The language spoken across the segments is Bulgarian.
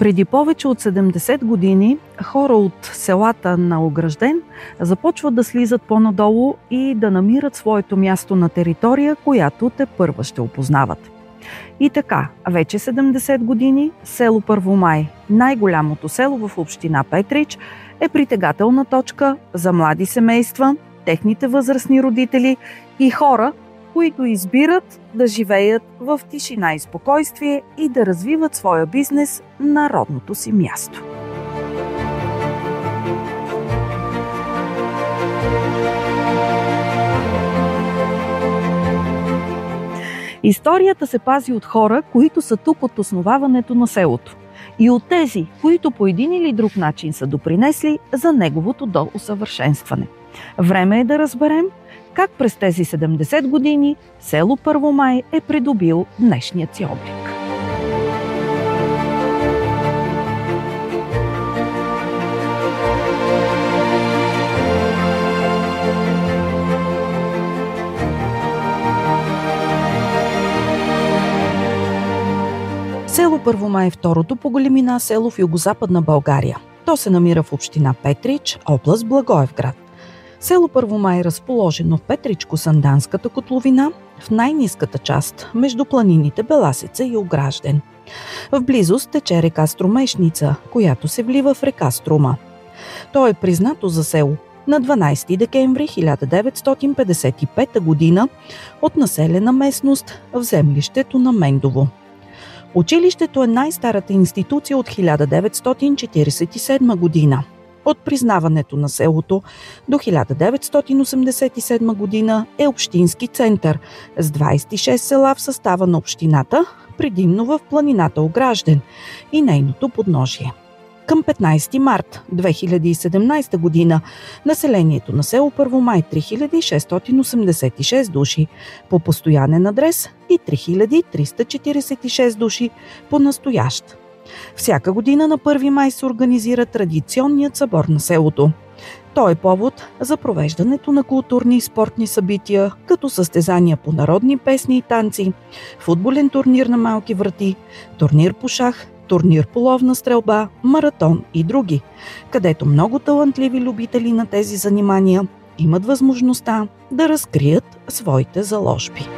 Преди повече от 70 години хора от селата на Огражден започват да слизат по-надолу и да намират своето място на територия, която тепърва ще опознават. И така, вече 70 години село Първомай, най-голямото село в община Петрич, е притегателна точка за млади семейства, техните възрастни родители и хора, които избират да живеят в тишина и спокойствие и да развиват своя бизнес на родното си място. Историята се пази от хора, които са тук от основаването на селото, и от тези, които по един или друг начин са допринесли за неговото доусъвършенстване. Време е да разберем как през тези 70 години село Първомай е придобил днешният си облик. Село Първомай е второто по големина село в югозападна България. То се намира в община Петрич, област Благоевград. Село Първомай е разположено в Петричко-Санданската котловина, в най-ниската част между планините Беласица и Огражден. В близост тече река Струмешница, която се влива в река Струма. То е признато за село на 12 декември 1955 г. от населена местност в землището на Мендово. Училището е най-старата институция от 1947 година. От признаването на селото до 1987 година е общински център с 26 села в състава на общината, предимно в планината Огражден и нейното подножие. Към 15 март 2017 година населението на село Първомай 3686 души по постоянен адрес и 3346 души по настоящ. Всяка година на 1 май се организира традиционният събор на селото. Той е повод за провеждането на културни и спортни събития, като състезания по народни песни и танци, футболен турнир на малки врати, турнир по шах, турнир по ловна стрелба, маратон и други, където много талантливи любители на тези занимания имат възможността да разкрият своите заложби.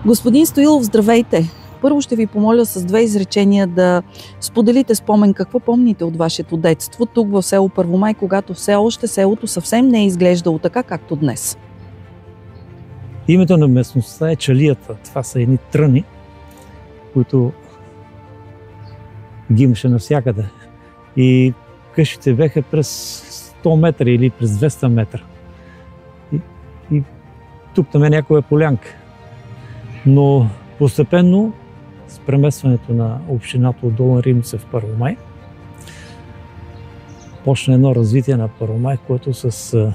Господин Стоилов, здравейте! Първо ще ви помоля с 2 изречения да споделите спомен какво помните от вашето детство тук в село Първомай, когато все още селото съвсем не е изглеждало така, както днес. Името на местността е Чалията. Това са едни тръни, които ги имаше навсякъде. И къщите бяха през 100 метра или през 200 метра. И тук там е някоя полянка. Но постепенно с преместването на общината от Долна Рибница в Първомай почна едно развитие на Първомай, което с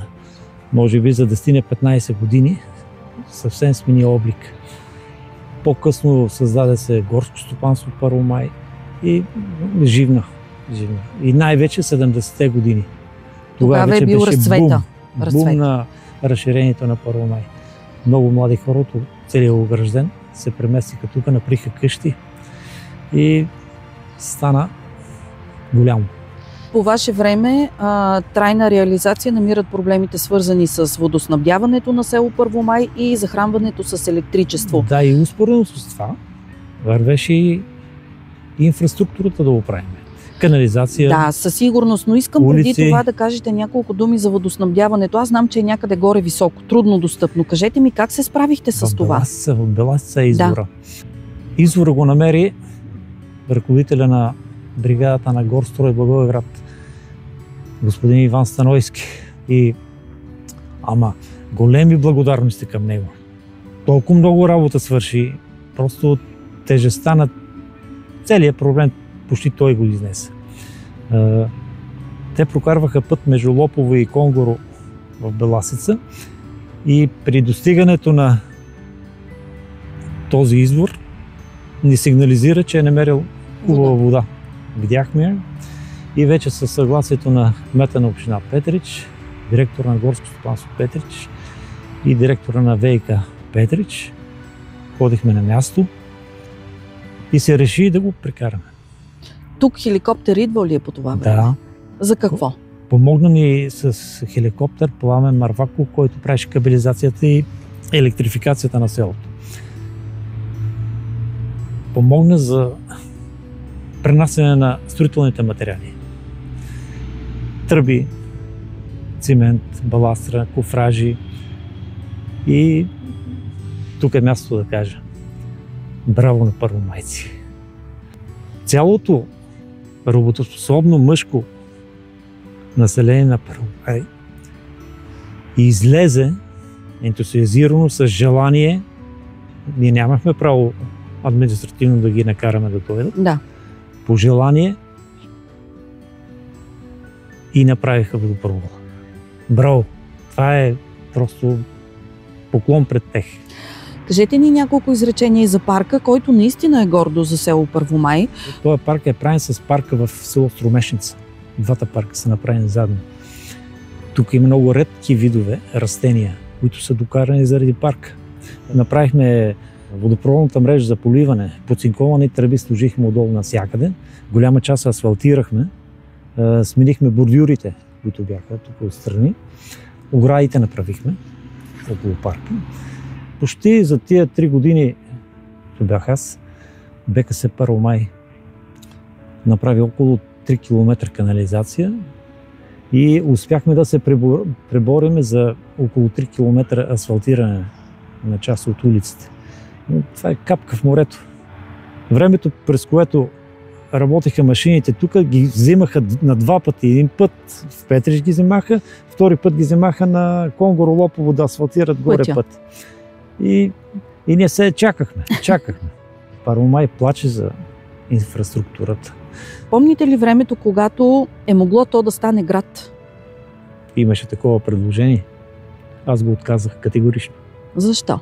може би за 10-15 години съвсем смени облик. По-късно създаде се горско стопанство Първомай и живна. И най-вече 70-те години. Тогава е бил разцвета. Бум на разширението на Първомай. Много млади хора от целия Огражден се преместиха тук, наприха къщи и стана голямо. По ваше време трайна реализация намират проблемите, свързани с водоснабдяването на село Първомай и захранването с електричество. Да, и успоредно с това вървеше и инфраструктурата да оправим. Канализация. Да, със сигурност, но искам улици. Преди това да кажете няколко думи за водоснабдяването. Аз знам, че е някъде горе високо, трудно достъпно. Кажете ми как се справихте с това? В Беласица е извора. Да. Извора го намери ръководителя на бригадата на Горстрой Благоевград, господин Иван Станойски. Големи благодарности към него. Толкова много работа свърши, просто тежестта на целият проблем почти той го изнесе. Те прокарваха път между Лопово и Конгоро в Беласица и при достигането на този извор ни сигнализира, че е намерил хубава вода. Видяхме я и вече със съгласието на кмета на община Петрич, директора на горско стопанство Петрич и директора на ВиК Петрич, ходихме на място и се реши да го прекараме. Тук хеликоптер идва ли е по това време? Да. За какво? Помогна ни с хеликоптер Пламен Марваков, който правеше кабелизацията и електрификацията на селото. Помогна за пренасене на строителните материали. Тръби, цимент, баластра, кофражи и тук е място да кажа браво на първомайци. Цялото работоспособно мъжко население на Първомай излезе ентусиазирано с желание. Ние нямахме право административно да ги накараме да дойдат. Да. По желание и направиха водопровода. Браво! Това е просто поклон пред тях. Кажете ни няколко изречения за парка, който наистина е гордо за село Първомай. Този парк е правен с парка в село Струмешница. Двата парка са направени заедно. Тук има много редки видове растения, които са докарани заради парка. Направихме водопроводната мрежа за поливане, подцинковани тръби сложихме отдолу навсякъде. Голяма част асфалтирахме, сменихме бордюрите, които бяха тук отстрани. Оградите направихме около парка. Почти за тия 3 години, като бях аз, БКС Първомай направи около 3 км канализация и успяхме да се преборим за около 3 км асфалтиране на част от улиците. Но това е капка в морето. Времето, през което работеха машините тук, ги взимаха на 2 пъти. Един път в Петрич ги взимаха, втори път ги взимаха на Конгоро-Лопово да асфалтират горе път. И ние се чакахме. Първомай плаче за инфраструктурата. Помните ли времето, когато е могло то да стане град? Имаше такова предложение. Аз го отказах категорично. Защо?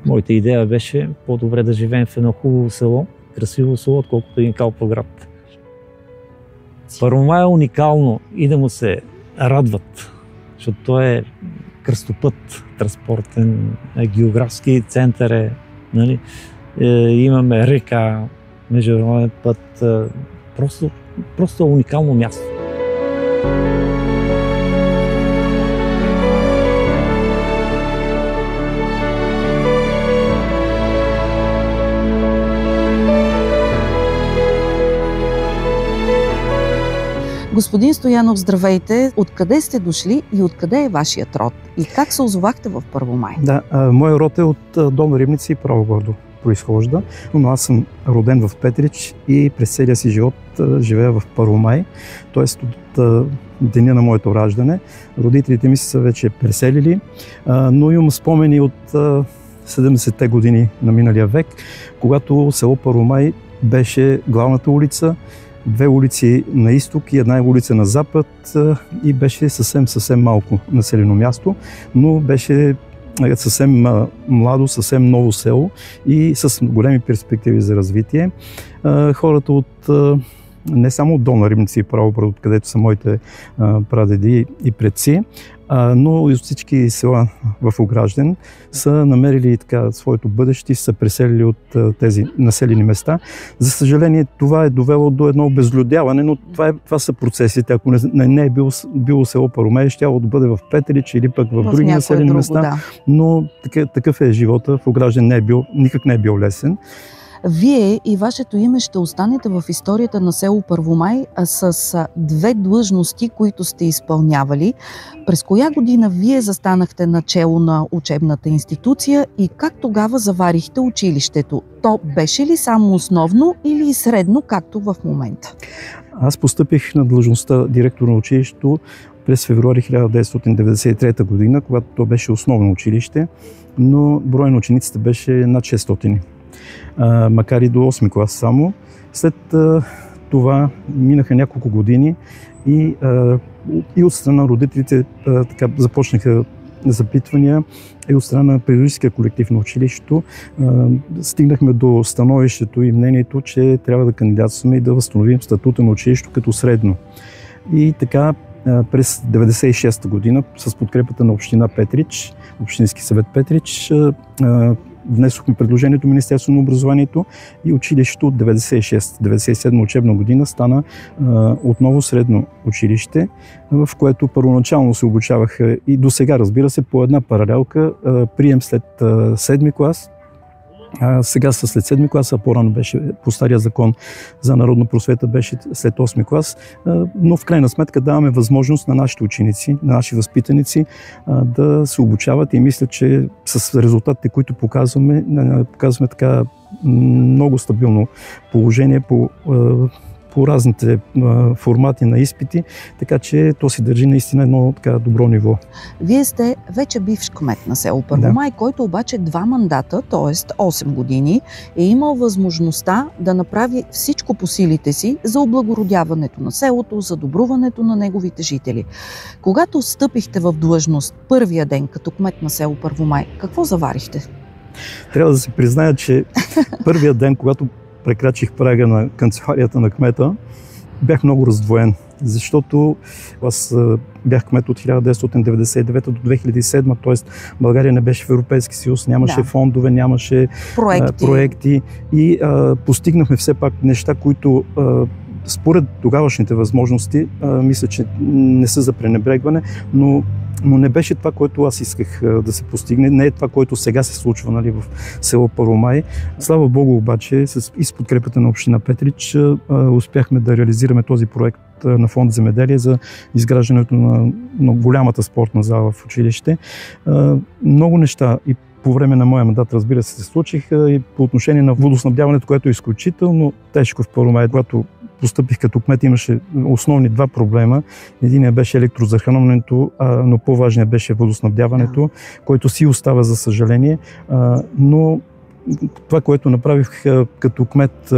Моята идея беше по-добре да живеем в едно хубаво село, красиво село, отколкото един калпав град. Първомай е уникално и да му се радват, защото той е кръстопът, транспортен, географски център е, нали? Имаме река, международен път, просто уникално място. Господин Стоянов, здравейте! Откъде сте дошли и откъде е вашият род? И как се озовахте в Първомай? Да, моят род е от Долна Рибница и Правогордо произхожда, но аз съм роден в Петрич и през целия си живот живея в Първомай, т.е. от деня на моето раждане. Родителите ми са вече преселили, но имам спомени от 70-те години на миналия век, когато село Първомай беше главната улица, 2 улици на изток и 1 улица на запад и беше съвсем малко населено място, но беше съвсем младо, съвсем ново село и с големи перспективи за развитие. Хората от не само от Долна Рибница и Правогордо, където са моите прадеди и предци, но и от всички села в Огражден са намерили така своето бъдеще и са преселили от тези населени места. За съжаление, това е довело до едно обезлюдяване, но това са процесите. Ако не е било село Първомай, щяло да бъде в Петрич или пък в други населени места, да. Но такъв е живота. В Огражден никак не е бил лесен. Вие и вашето име ще останете в историята на село Първомай с 2 длъжности, които сте изпълнявали. През коя година вие застанахте начело на учебната институция и как тогава заварихте училището? То беше ли само основно или и средно, както в момента? Аз постъпих на длъжността директор на училището през февруари 1993 година, когато то беше основно училище, но брой на учениците беше над 600. Макар и до 8 клас само. След това минаха няколко години и от страна родителите започнаха запитвания и от страна на педагогическия колектив на училището стигнахме до становището и мнението, че трябва да кандидатстваме и да възстановим статута на училището като средно. И така през 1996 година с подкрепата на община Петрич, Общински съвет Петрич, внесохме предложението Министерство на образованието и училището от 96-97 учебна година стана отново средно училище, в което първоначално се обучаваха и до сега, разбира се, по една паралелка, прием след 7 клас. Сега са след 7 клас, а по-рано беше по стария закон за народна просвета беше след 8 клас, но в крайна сметка даваме възможност на нашите ученици, на наши възпитаници да се обучават и мисля, че с резултатите, които показваме така много стабилно положение по разните формати на изпити, така че то си държи наистина едно така добро ниво. Вие сте вече бивш кмет на село Първомай, който обаче 2 мандата, т.е. 8 години, е имал възможността да направи всичко по силите си за облагородяването на селото, за добруването на неговите жители. Когато стъпихте в длъжност първия ден като кмет на село Първомай, какво заварихте? Трябва да се призная, че първия ден, когато прекрачих прага на канцеларията на кмета, бях много раздвоен, защото аз бях кмет от 1999 до 2007, т.е. България не беше в Европейски съюз, нямаше фондове, нямаше проекти и постигнахме все пак неща, които според тогавашните възможности, мисля, че не са за пренебрегване, но не беше това, което аз исках да се постигне. Не е това, което сега се случва, нали, в село Първомай. Слава Богу обаче, и с подкрепата на община Петрич, успяхме да реализираме този проект на фонд земеделие за изграждането на голямата спортна зала в училище. Много неща и по време на моя мандат, разбира се случиха и по отношение на водоснабдяването, което е изключително тежко в Първомай. Когато постъпих като кмет, имаше основни 2 проблема. Единият беше електрозахранването, но по-важният беше водоснабдяването, който си остава, за съжаление. Но това, което направих като кмет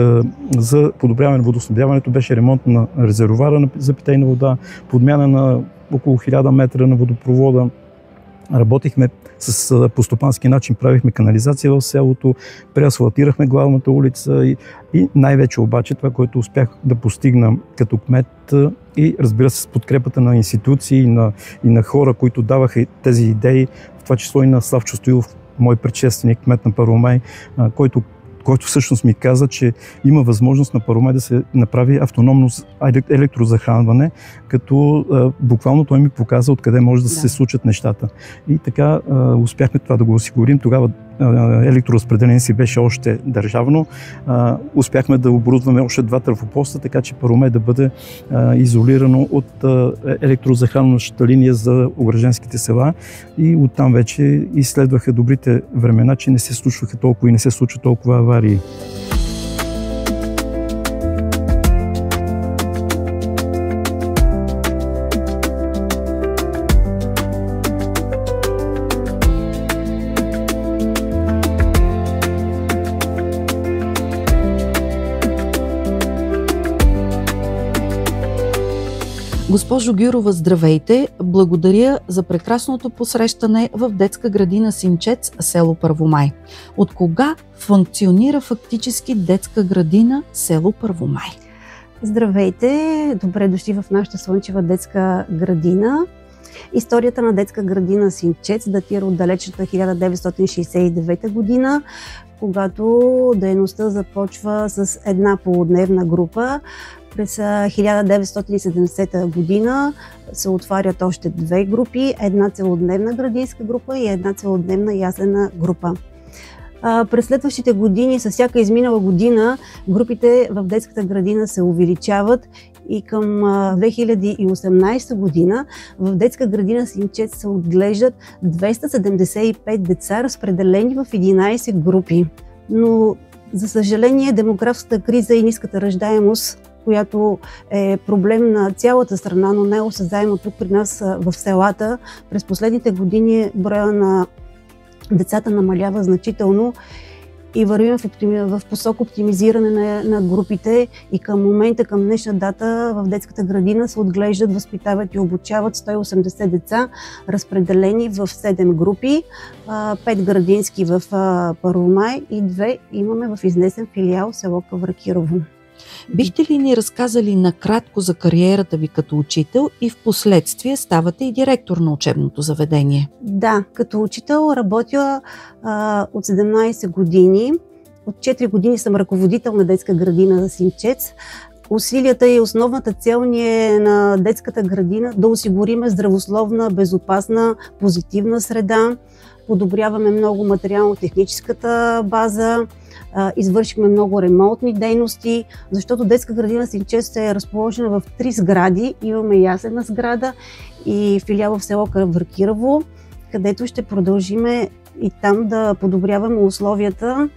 за подобряване на водоснабдяването, беше ремонт на резервоара за питейна вода, подмяна на около 1000 метра на водопровода. Работихме по стопански начин, правихме канализация в селото, преасфалтирахме главната улица и най-вече обаче това, което успях да постигна като кмет и разбира се с подкрепата на институции и на хора, които даваха тези идеи, в това число и на Славчо Стоилов, мой предшественик, кмет на Първомай, който всъщност ми каза, че има възможност на Първомай да се направи автономно електрозахранване, като буквално той ми показа откъде може да се случат нещата. И така успяхме това да го осигурим. Тогава електроразпределение си беше още държавно. Успяхме да оборудваме още 2 трафопоста, така че Първомай да бъде изолирано от електрозахранващата линия за огражденските села и оттам вече изследваха добрите времена, че не се случваха толкова и не се случват толкова аварии. Госпожо Гюрова, здравейте! Благодаря за прекрасното посрещане в детска градина Синчец, село Първомай. От кога функционира фактически детска градина село Първомай? Здравейте! Добре дошли в нашата слънчева детска градина. Историята на детска градина Синчец датира от далечната 1969 година, когато дейността започва с една полудневна група. През 1970 година се отварят още 2 групи, една целодневна градинска група и една целодневна яслена група. През следващите години, с всяка изминала година, групите в детската градина се увеличават и към 2018 година в детска градина Синчец се отглеждат 275 деца, разпределени в 11 групи. Но, за съжаление, демографската криза и ниската раждаемост, която е проблем на цялата страна, но не е осъзнаемо тук при нас в селата. През последните години броя на децата намалява значително и вървим в посока оптимизиране на групите и към момента, към днешна дата в детската градина се отглеждат, възпитават и обучават 180 деца, разпределени в 7 групи, 5 градински в Първомай и 2 имаме в изнесен филиал село Кавракирово. Бихте ли ни разказали накратко за кариерата ви като учител и в последствие ставате и директор на учебното заведение? Да, като учител работя от 17 години. От 4 години съм ръководител на детска градина Синчец. Усилията и основната цел ни е на детската градина да осигуриме здравословна, безопасна, позитивна среда. Подобряваме много материално-техническата база, извършихме много ремонтни дейности, защото детска градина Синчец е разположена в 3 сгради. Имаме ясена сграда и филиал в село Кавракирово, където ще продължиме и там да подобряваме условията.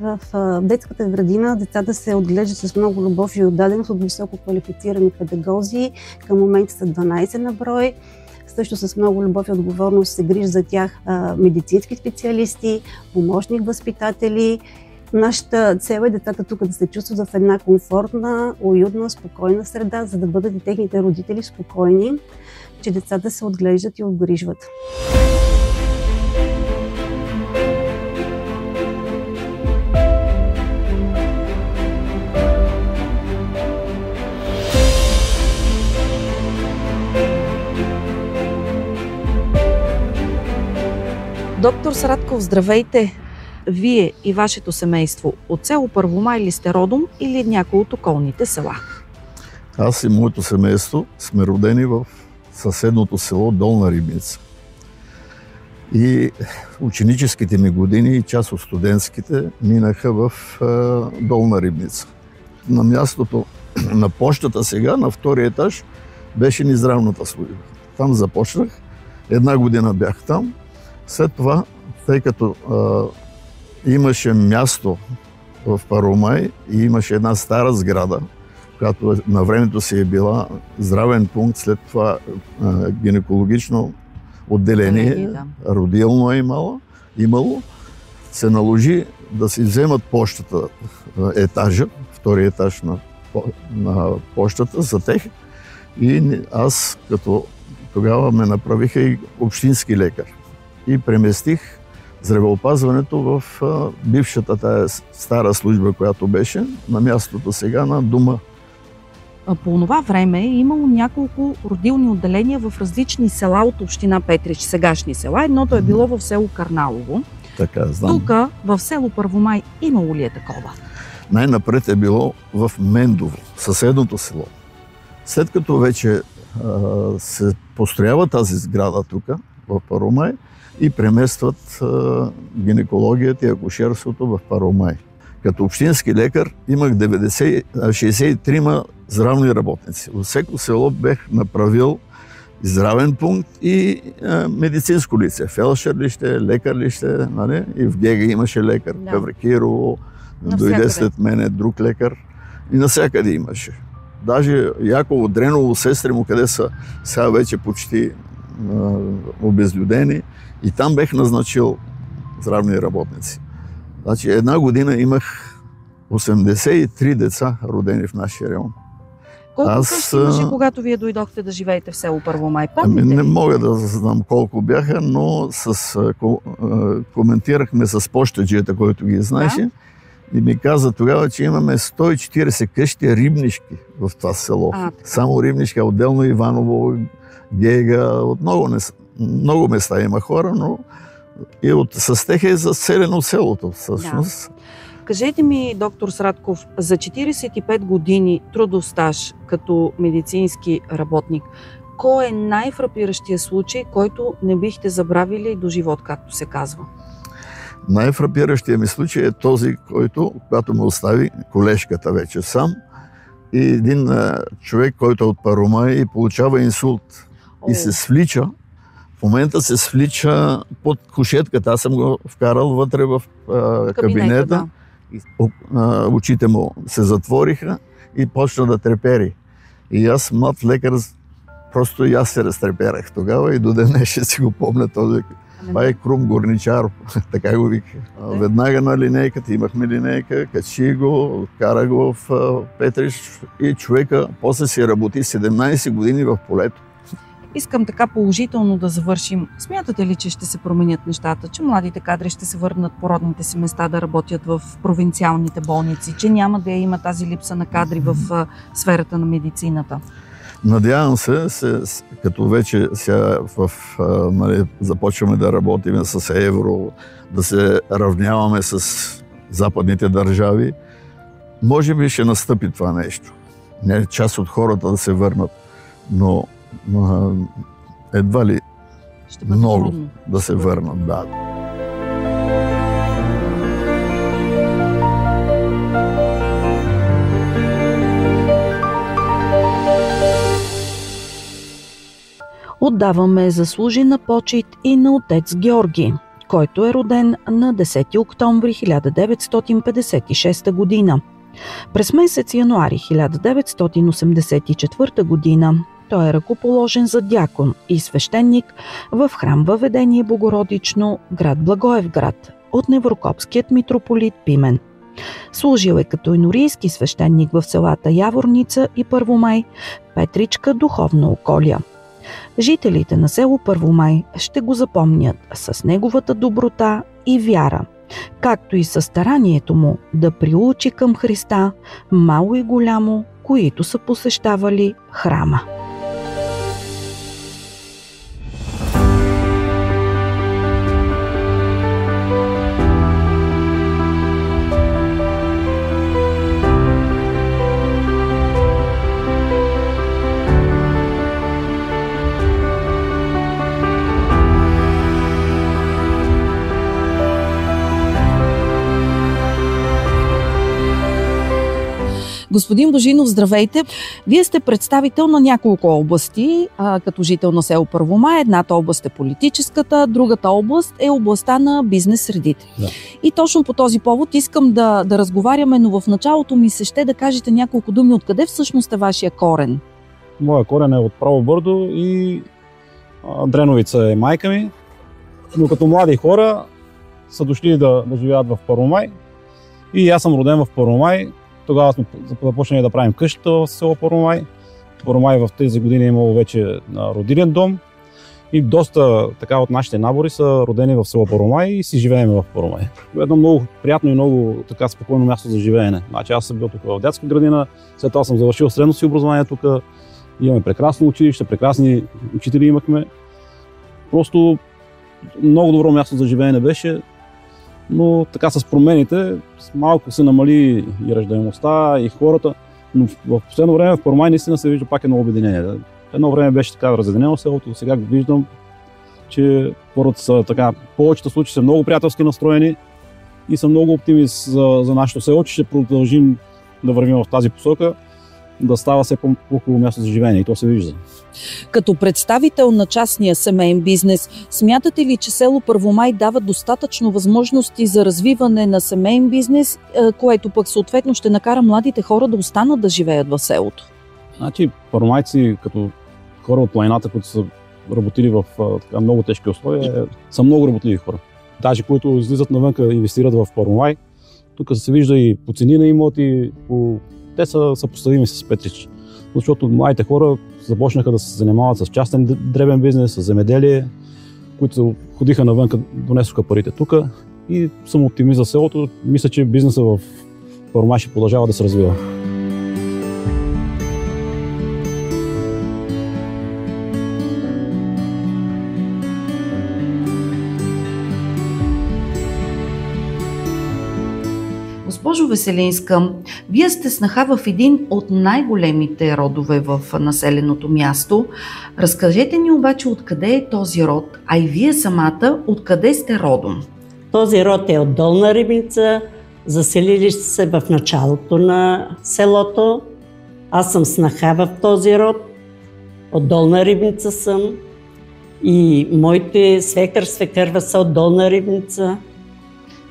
В детската градина децата се отглеждат с много любов и отдаденост от високо квалифицирани педагози. Към момента са 12 на брой. Също с много любов и отговорност се грижат за тях медицински специалисти, помощник възпитатели. Нашата цел е децата тук да се чувстват в една комфортна, уютна, спокойна среда, за да бъдат и техните родители спокойни, че децата се отглеждат и обгрижват. Доктор Сратков, здравейте! Вие и вашето семейство от село Първомай ли сте родом или някои от околните села? Аз и моето семейство сме родени в съседното село Долна Рибница. И ученическите ми години и част от студентските минаха в Долна Рибница. На мястото на пощата сега, на втория етаж, беше ни здравната служба. Там започнах. 1 година бях там. След това, тъй като имаше място в Първомай и имаше една стара сграда, която на времето си е била здравен пункт, след това гинекологично отделение, родилно е имало, се наложи да си вземат пощата етажа, втория етаж на пощата за тех. И аз, като тогава ме направиха и общински лекар. И преместих здравеопазването в бившата тая стара служба, която беше, на мястото сега на дома. По това време е имало няколко родилни отделения в различни села от община Петрич, сегашни села. Едното е било в село Карналово. Така, знам. Тук, в село Първомай, имало ли е такова? Най-напред е било в Мендово, съседното село. След като вече се построява тази сграда тук, в Първомай, и преместват гинекологията и акушерството в Първомай. Като общински лекар имах 63 здравни работници. От всеко село бех направил здравен пункт и медицинско лице. Фелдшер ли ще, лекар ли ще, нали? И в Гега имаше лекар, да. Кавракирово, дойде след мене друг лекар и навсякъде имаше. Даже Яково, Дреново, сестри му, къде са сега вече почти обезлюдени, и там бех назначил здравни работници. Значи 1 година имах 83 деца родени в нашия район. Колко къщи имаше, когато вие дойдохте да живеете в село Първомай? Помните ли? Не мога да знам колко бяха, но коментирахме с пощаджията, който ги знаеше. Да? И ми каза тогава, че имаме 140 къщи рибнишки в това село. Само рибнишки, отделно Иваново, Гега, от много места има хора, но и с тях е заселено селото всъщност. Да. Кажете ми, доктор Сратков, за 45 години трудов стаж като медицински работник, кой е най-фрапиращия случай, който не бихте забравили до живот, както се казва? Най-фрапиращия ми случай е този, когато ме остави колежката вече сам, и един човек, който е от Първомай и получава инсулт и се свлича. В момента се свлича под кушетката. Аз съм го вкарал вътре в кабинета. Да. Очите му се затвориха и почна да трепери. И аз, млад лекар, просто и аз се разтреперах тогава и до днес ще си го помня този Това е Крум Горничар, така го виках. Веднага на линейката, имахме линейка, качи го, кара го в Петрич и човека после си работи 17 години в полето. Искам така положително да завършим. Смятате ли, че ще се променят нещата, че младите кадри ще се върнат по родните си места да работят в провинциалните болници, че няма да има тази липса на кадри в сферата на медицината? Надявам се, като вече сега започваме да работим с евро, да се равняваме с западните държави, може би ще настъпи това нещо. Не част от хората да се върнат, но едва ли ще много трудно да се върнат. Да. Отдаваме заслужена почит и на отец Георги, който е роден на 10 октомври 1956 година. През месец януари 1984 година той е ръкоположен за дякон и свещеник в храм Въведение Богородично, град Благоевград, от Неврокопският митрополит Пимен. Служил е като енорийски свещеник в селата Яворница и Първомай, Петричка, Духовна Околия. Жителите на село Първомай ще го запомнят с неговата доброта и вяра, както и със старанието му да приучи към Христа мало и голямо, които са посещавали храма. Господин Божинов, здравейте! Вие сте представител на няколко области, като жител на село Първомай. Едната област е политическата, другата област е областта на бизнес средите. Да. И точно по този повод искам да разговаряме, но в началото ми се ще да кажете няколко думи откъде всъщност е вашия корен. Моя корен е от Право Бърдо и Дреновица е майка ми, но като млади хора са дошли да живеят в Първомай и аз съм роден в Първомай. Тогава сме започнали да правим къщата в село Първомай. Първомай в тези години е имало вече родилен дом и доста така от нашите набори са родени в село Първомай и си живеем в Първомай. Едно много приятно и много така спокойно място за живеене. Значи аз съм бил тук в детска градина, след това съм завършил средно си образование тук. Имаме прекрасно училище, прекрасни учители имахме. Просто много добро място за живеене беше. Но така с промените малко се намали и раждаемостта, и хората. Но в последно време в Първомай наистина се вижда пак едно обединение. Едно време беше така разединено селото, сега виждам, че хората са така, в повечето случаи са много приятелски настроени и са много оптимист за нашето село, че ще продължим да вървим в тази посока, да става все по-хубаво място за живеене и то се вижда. Като представител на частния семейен бизнес, смятате ли, че село Първомай дава достатъчно възможности за развиване на семейен бизнес, което пък съответно ще накара младите хора да останат да живеят в селото? Значи първомайци, като хора от планината, които са работили в така, много тежки условия, са много работливи хора. Даже които излизат навънка и инвестират в Първомай, тук се вижда и по цени на имоти, те са съпоставими с Петрич. Защото младите хора започнаха да се занимават с частен дребен бизнес, с земеделие, които ходиха навънка, донесоха парите тук и съм оптимист за селото. Мисля, че бизнесът в Първомай ще продължава да се развива. Госпожо Веселинска, вие сте снаха в един от най-големите родове в населеното място. Разкажете ни обаче откъде е този род, а и вие самата откъде сте родом? Този род е от Долна Рибница, заселили се в началото на селото. Аз съм снаха в този род, от Долна Рибница съм и моите свекърва са от Долна Рибница.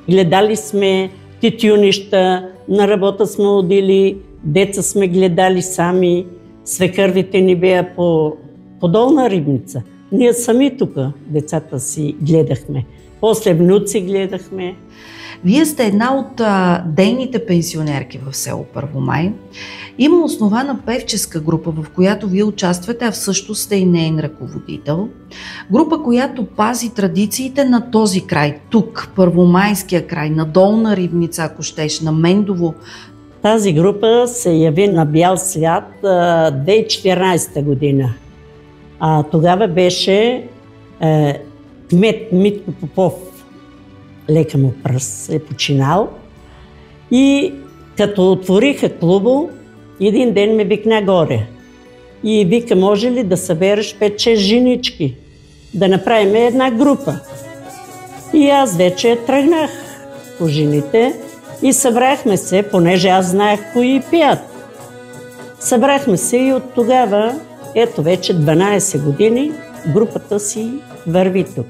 Гледали сме тютюнища, на работа сме одили, деца сме гледали сами, свекървите ни бея по Долна Рибница. Ние сами тук децата си гледахме. После внуци гледахме. Вие сте една от дейните пенсионерки в село Първомай. Има основана певческа група, в която вие участвате, а всъщност сте и нейн ръководител. Група, която пази традициите на този край, тук, Първомайския край, на Долна Рибница, ако щеш, на Мендово. Тази група се яви на бял свят 2014 година. Тогава беше кмет Митко Попов, лека му пръст е починал. И като отвориха клуба, един ден ме викна горе. И вика, може ли да събереш 5-6 женички, да направим една група. И аз вече тръгнах по жените и събрахме се, понеже аз знаех кои пият. Събрахме се и от тогава, ето вече 12 години, групата си върви тук.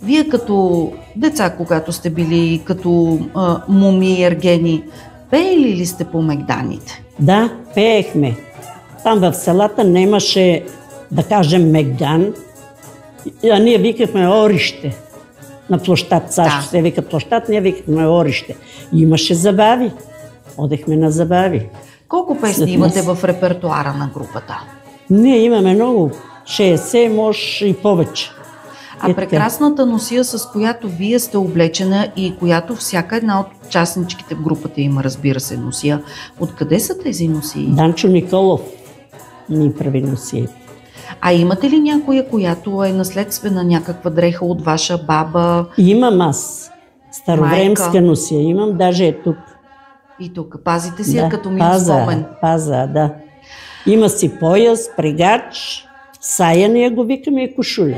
Вие като деца, когато сте били, като Муми и Ергени, пеели ли сте по мегданите? Да, пеехме. Там в селата нямаше, да кажем, мегдан, а ние викахме орище. На площад, Сашко се вика площад, ние викахме орище. И имаше забави. Одехме на забави. Колко песни имате в репертуара на групата? Ние имаме много. 60, може и повече. А прекрасната носия, с която вие сте облечена и която всяка една от участничките в групата има, разбира се, носия. Откъде са тези носии? Данчо Николов ни прави носии. А имате ли някоя, която е наследствена някаква дреха от ваша баба? Имам аз. Старовремска носия. Имам, даже е тук. И тук. Пазите си я като мил спомен. Паза, да. Има си пояс, прегач, саяния го викаме и кошуля.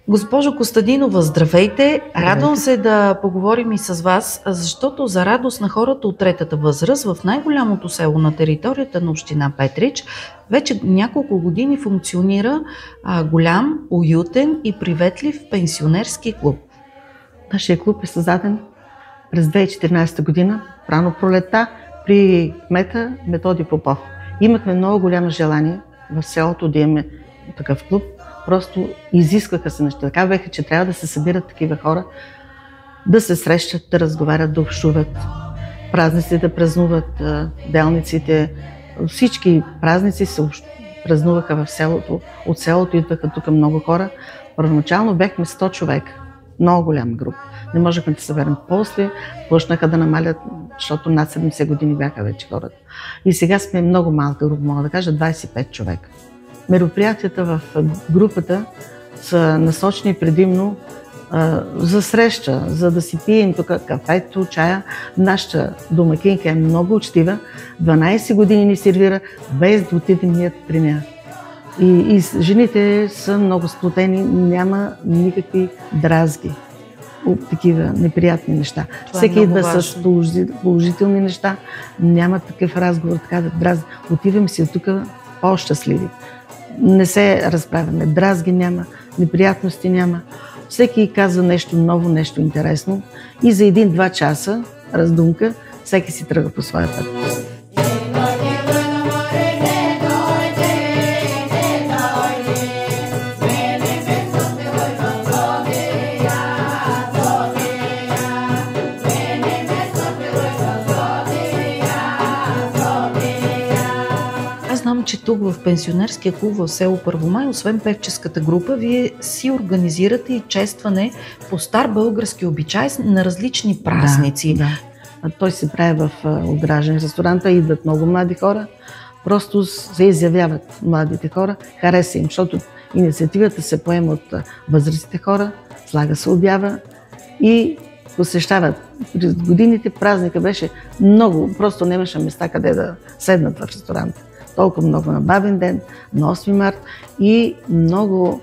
Госпожо Костадинова, здравейте! Радвам се да поговорим и с вас, защото за радост на хората от третата възраст в най-голямото село на територията на община Петрич вече няколко години функционира голям, уютен и приветлив пенсионерски клуб. Нашия клуб е създаден през 2014 година, рано пролетта, при кмета Методи Попов. Имахме много голямо желание в селото да имаме такъв клуб. Просто изискваха се неща. Така беха, че трябва да се събират такива хора, да се срещат, да разговарят, да общуват, празниците да празнуват, делниците. Всички празници се празнуваха в селото. От селото идваха тук много хора. Първоначално бехме 100 човека. Много голяма група. Не можехме да съберем. После почнаха да намалят, защото над 70 години бяха вече хората. И сега сме много малка група, мога да кажа 25 човека. Мероприятията в групата са насочени предимно за среща, за да си пием тук кафето, чая. Нашата домакинка е много учтива. 12 години ни сервира, без да отидем ние при нея. И жените са много сплотени, няма никакви дразги, такива неприятни неща. Всеки идва с положителни неща, няма такъв разговор, така да дразни. Отиваме си от тук по-щастливи. Не се разправяме, дразги няма, неприятности няма. Всеки казва нещо ново, нещо интересно и за 1-2 часа раздумка всеки си тръгва по своя път. Че тук в пенсионерския клуб в село Първомай, освен певческата група, вие си организирате и честване по стар български обичай на различни празници. Да. Той се прави в огражден ресторанта, идват много млади хора, просто се изявяват младите хора, хареса им, защото инициативата се поема от възрастните хора, слага се обява и посещават. През годините празника беше много, просто нямаше места къде да седнат в ресторанта. Толкова много на Бабин ден, на 8 март и много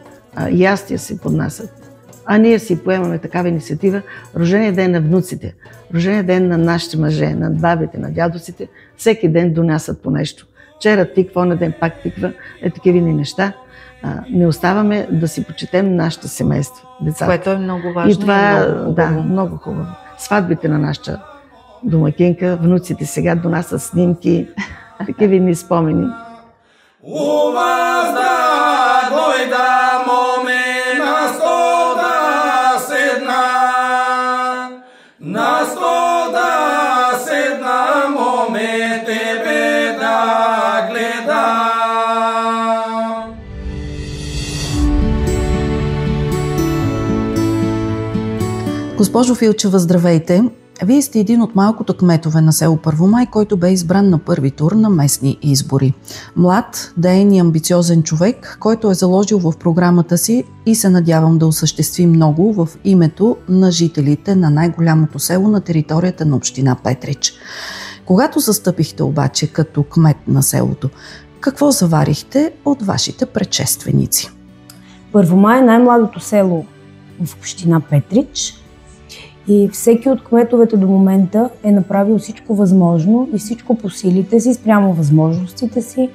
ястия се поднасят. А ние си поемаме такава инициатива. Рождения ден на внуците, рождения ден на нашите мъже, на бабите, на дядовците, всеки ден донасят по нещо. Вчера тиква, на ден пак тиква, такива неща. Не оставаме да си почетем нашите семейства, децата. Което е много важно. И това е много хубаво. Сватбите на нашата домакинка, внуците сега донасят снимки, такива ни спомени. У вас да дойда моме на сто да седна, на сто да седна моме тебе да гледам. Госпожо Филчева, здравейте! Вие сте един от малкото кметове на село Първомай, който бе избран на първи тур на местни избори. Млад, деен и амбициозен човек, който е заложил в програмата си и се надявам да осъществи много в името на жителите на най-голямото село на територията на община Петрич. Когато застъпихте обаче като кмет на селото, какво заварихте от вашите предшественици? Първомай е най-младото село в община Петрич. И всеки от кметовете до момента е направил всичко възможно и всичко по силите си, спрямо възможностите си,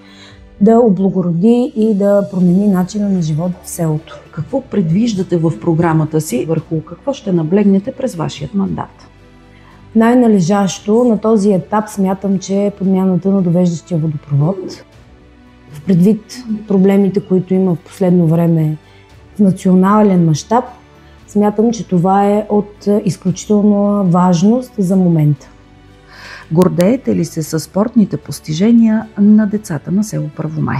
да облагороди и да промени начина на живот в селото. Какво предвиждате в програмата си? Върху какво ще наблегнете през вашият мандат? Най-належащо на този етап смятам, че е подмяната на довеждащия водопровод. В предвид проблемите, които има в последно време в национален мащаб, смятам, че това е от изключителна важност за момента. Гордеете ли се със спортните постижения на децата на село Първомай?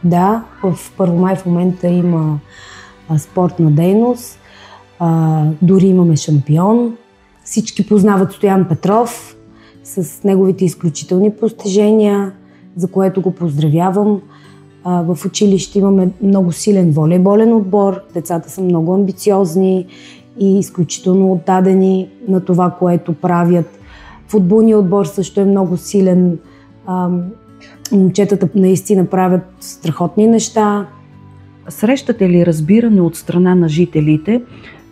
Да, в Първомай в момента има спортна дейност, дори имаме шампион. Всички познават Стоян Петров с неговите изключителни постижения, за което го поздравявам. В училище имаме много силен волейболен отбор, децата са много амбициозни и изключително отдадени на това, което правят. Футболният отбор също е много силен. Момчетата наистина правят страхотни неща. Срещате ли разбиране от страна на жителите,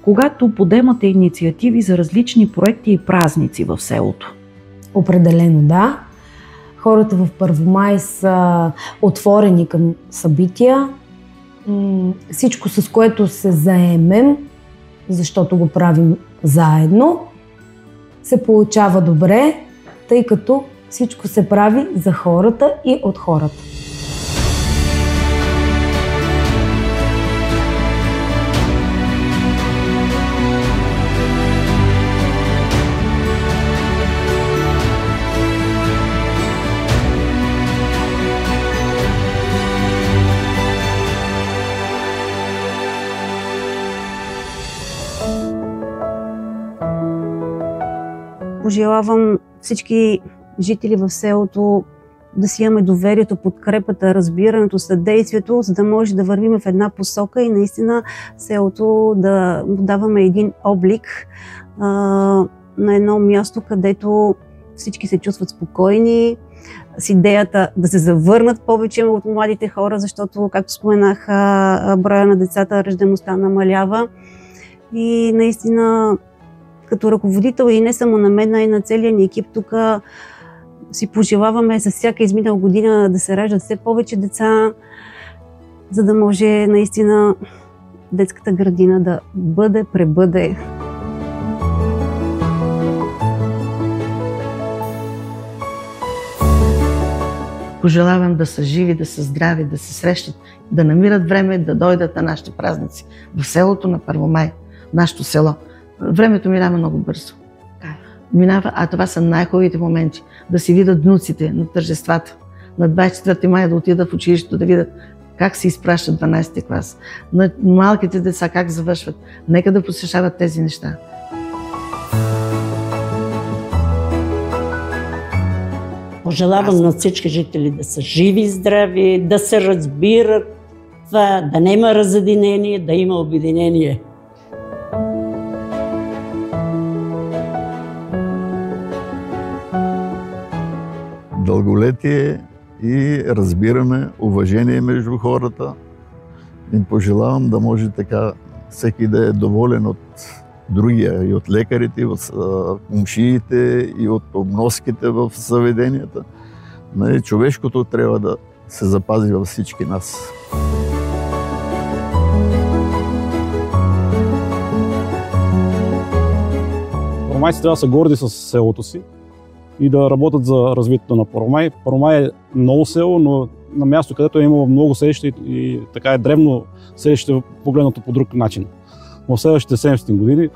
когато подемате инициативи за различни проекти и празници в селото? Определено да. Хората в Първомай са отворени към събития. Всичко, с което се заемем, защото го правим заедно, се получава добре, тъй като всичко се прави за хората и от хората. Пожелавам всички жители в селото да си имаме доверието, подкрепата, разбирането, съдействието, за да може да вървим в една посока и наистина селото да даваме един облик на едно място, където всички се чувстват спокойни, с идеята да се завърнат повече от младите хора, защото, както споменах, броя на децата, раждаемостта намалява и наистина като ръководител и не само на мен, а и на целия ни екип тук си пожелаваме с всяка изминала година да се раждат все повече деца, за да може наистина детската градина да пребъде. Пожелавам да са живи, да са здрави, да се срещат, да намират време да дойдат на нашите празници в селото на Първомай, нашето село. Времето минава много бързо. Минава, а това са най-хубавите моменти. Да си видят внуците на тържествата. На 24 май да отидат в училището, да видят как се изпращат 12 клас. На малките деца как завършват. Нека да посещават тези неща. Пожелавам на всички жители да са живи и здрави, да се разбират, да няма разединение, да има обединение. дълголетие и разбиране, уважение между хората. Им пожелавам да може така всеки да е доволен от другия, и от лекарите, и от комшиите, и от обноските в заведенията. Човешкото трябва да се запази във всички нас. Първомайци трябва да са горди с селото си и да работят за развитието на Първомай. Първомай е ново село, но на място, където е имало много селища и така е древно селище, погледнато по друг начин. В следващите 700 години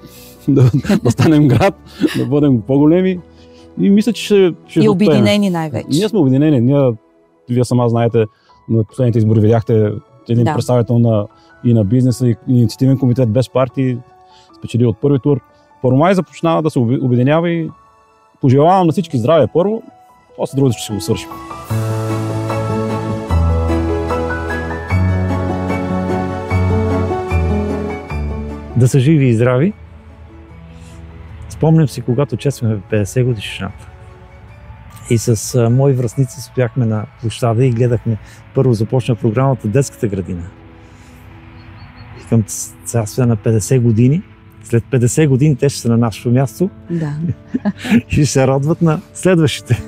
да станем град, да бъдем по-големи и мисля, че ще и обединени най-вече. Ние сме обединени. Вие сама знаете, на последните избори видяхте един представител и на бизнеса, и инициативен комитет без партии, спечели от първи тур. Първомай започнава да се обединява и пожелавам на всички здраве първо, после другото ще си го свършим. Да са живи и здрави. Спомням си, когато честваме 50 годишната. И с мои връстници стояхме на площада и гледахме. Първо започна програмата Детската градина. Към сега на 50 години. След 50 години те ще са на нашето място. Да. И ще се радват на следващите.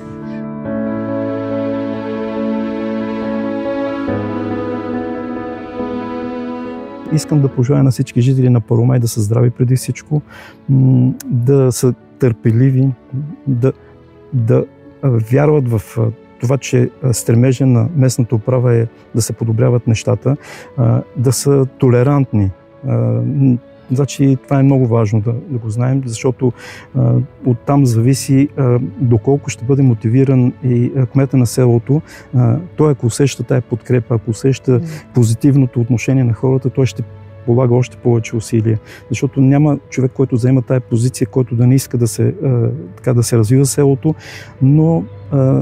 Искам да пожелая на всички жители на Първомай да са здрави преди всичко, да са търпеливи, да вярват в това, че стремежа на местната управа е да се подобряват нещата, да са толерантни. Значи това е много важно да го знаем, защото оттам зависи доколко ще бъде мотивиран и кмета на селото. Той, ако усеща тая подкрепа, ако усеща позитивното отношение на хората, той ще полага още повече усилия. Защото няма човек, който заема тая позиция, който да не иска да се развива селото, но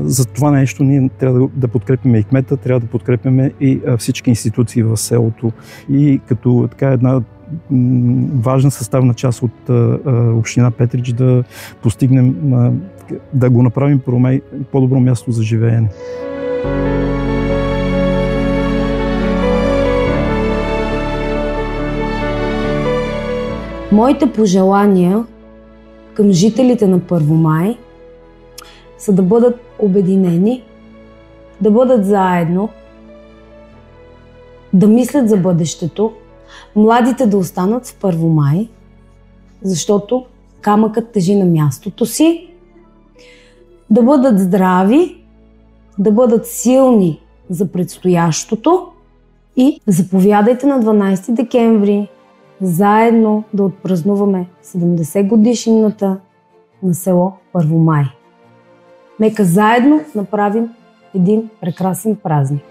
за това нещо ние трябва да подкрепяме и кмета, трябва да подкрепяме и всички институции в селото. И като така една важна съставна част от община Петрич да постигнем, да го направим Първомай по-добро място за живеене. Моите пожелания към жителите на Първомай са да бъдат обединени, да бъдат заедно, да мислят за бъдещето, младите да останат в Първомай, защото камъкът тежи на мястото си, да бъдат здрави, да бъдат силни за предстоящото и заповядайте на 12 декември заедно да отпразнуваме 70 годишнината на село Първомай. Нека заедно направим един прекрасен празник.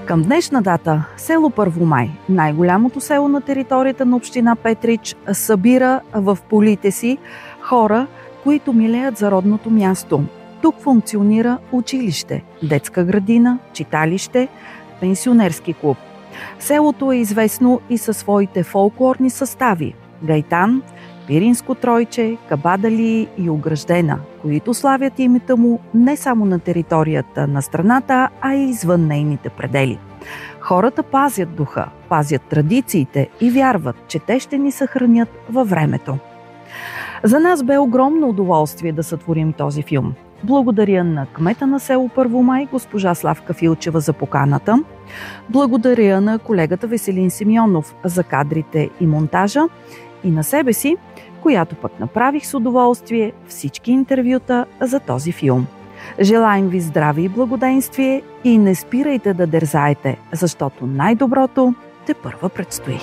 Към днешна дата село Първомай, най-голямото село на територията на община Петрич, събира в полите си хора, които милеят за родното място. Тук функционира училище, детска градина, читалище, пенсионерски клуб. Селото е известно и със своите фолклорни състави – гайтан, пиринско тройче, кабадали и ограждена, които славят името му не само на територията на страната, а и извън нейните предели. Хората пазят духа, пазят традициите и вярват, че те ще ни съхранят във времето. За нас бе огромно удоволствие да сътворим този филм. Благодаря на кмета на село Първомай, госпожа Славка Филчева, за поканата. Благодаря на колегата Веселин Симеонов за кадрите и монтажа и на себе си, която пък направих с удоволствие всички интервюта за този филм. Желаем ви здраве и благоденствие и не спирайте да дерзаете, защото най-доброто тепърва предстои.